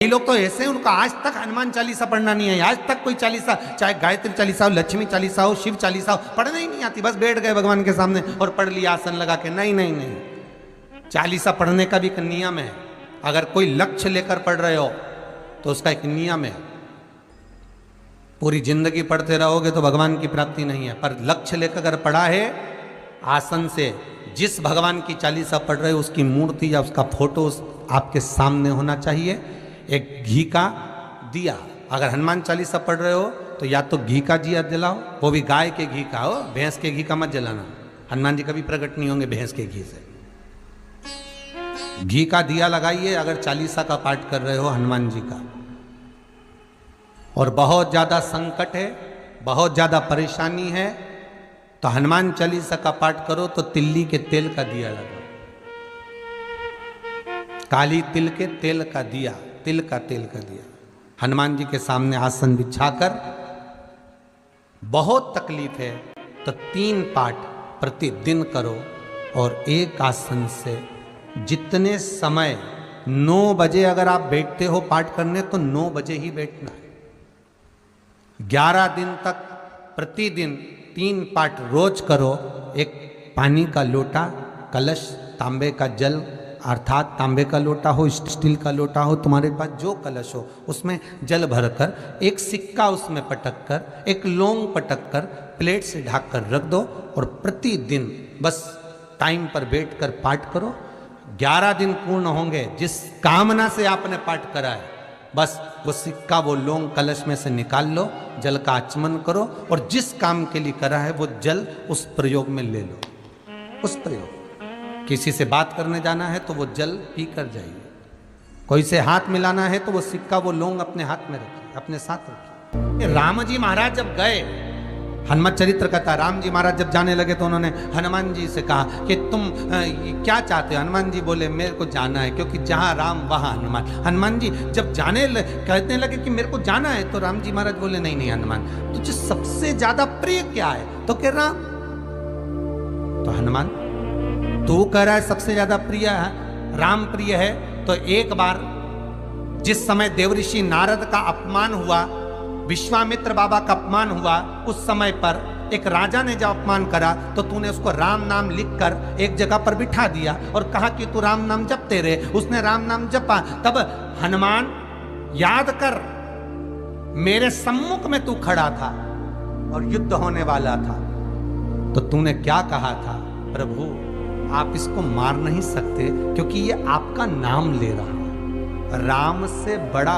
कई लोग तो ऐसे हैं, उनका आज तक हनुमान चालीसा पढ़ना नहीं है, आज तक कोई चालीसा, चाहे गायत्री चालीसा हो, लक्ष्मी चालीसा हो, शिव चालीसा हो, पढ़ना ही नहीं आती। बस बैठ गए भगवान के सामने और पढ़ लिया आसन लगा के। नहीं नहीं नहीं, चालीसा पढ़ने का भी एक नियम है। अगर कोई लक्ष्य लेकर पढ़ रहे हो तो उसका एक नियम है। पूरी जिंदगी पढ़ते रहोगे तो भगवान की प्राप्ति नहीं है, पर लक्ष्य लेकर अगर पढ़ा है आसन से, जिस भगवान की चालीसा पढ़ रहे हो उसकी मूर्ति या उसका फोटो आपके सामने होना चाहिए। एक घी का दिया, अगर हनुमान चालीसा पढ़ रहे हो तो या तो घी का दिया जलाओ, वो भी गाय के घी का हो, भैंस के घी का मत जलाना। हनुमान जी कभी प्रकट नहीं होंगे भैंस के घी से। घी का दिया लगाइए अगर चालीसा का पाठ कर रहे हो हनुमान जी का। और बहुत ज्यादा संकट है, बहुत ज्यादा परेशानी है तो हनुमान चालीसा का पाठ करो तो तिल्ली के तेल का दिया लगाओ, काली तिल के तेल का दिया, तिल का तेल का दिया हनुमान जी के सामने आसन बिछाकर। बहुत तकलीफ है तो 3 पाठ प्रतिदिन करो और एक आसन से जितने समय 9 बजे अगर आप बैठते हो पाठ करने तो 9 बजे ही बैठना है। 11 दिन तक प्रतिदिन 3 पाठ रोज करो। एक पानी का लोटा, कलश, तांबे का जल अर्थात तांबे का लोटा हो, स्टील का लोटा हो, तुम्हारे पास जो कलश हो उसमें जल भरकर, एक सिक्का उसमें पटक कर, एक लौंग पटक कर प्लेट से ढक कर रख दो और प्रतिदिन बस टाइम पर बैठकर पाठ करो। 11 दिन पूर्ण होंगे, जिस कामना से आपने पाठ करा है बस वो सिक्का, वो लौंग कलश में से निकाल लो, जल का आचमन करो और जिस काम के लिए करा है वो जल उस प्रयोग में ले लो। उस प्रयोग, किसी से बात करने जाना है तो वो जल पी कर जाइए, कोई से हाथ मिलाना है तो वो सिक्का, वो लौंग अपने हाथ में रखिए, अपने साथ रखिए। राम जी महाराज जब गए, हनुमत चरित्र कहता है, राम जी महाराज जब जाने लगे तो उन्होंने हनुमान जी से कहा कि तुम क्या चाहते हो। हनुमान जी बोले मेरे को जाना है, क्योंकि जहाँ राम वहाँ हनुमान। हनुमान जी जब कहने लगे कि मेरे को जाना है तो राम जी महाराज बोले नहीं नहीं हनुमान, तुझे सबसे ज्यादा प्रिय क्या है? तो कह राम। तो हनुमान तू कह रहा है सबसे ज्यादा प्रिय है, राम प्रिय है, तो एक बार जिस समय देवऋषि नारद का अपमान हुआ, विश्वामित्र बाबा का अपमान हुआ, उस समय पर एक राजा ने जब अपमान करा तो तूने उसको राम नाम लिखकर एक जगह पर बिठा दिया और कहा कि तू राम नाम जपते रहे। उसने राम नाम जपा। तब हनुमान याद कर, मेरे सम्मुख में तू खड़ा था और युद्ध होने वाला था, तो तूने क्या कहा था? प्रभु आप इसको मार नहीं सकते क्योंकि ये आपका नाम ले रहा है, राम से बड़ा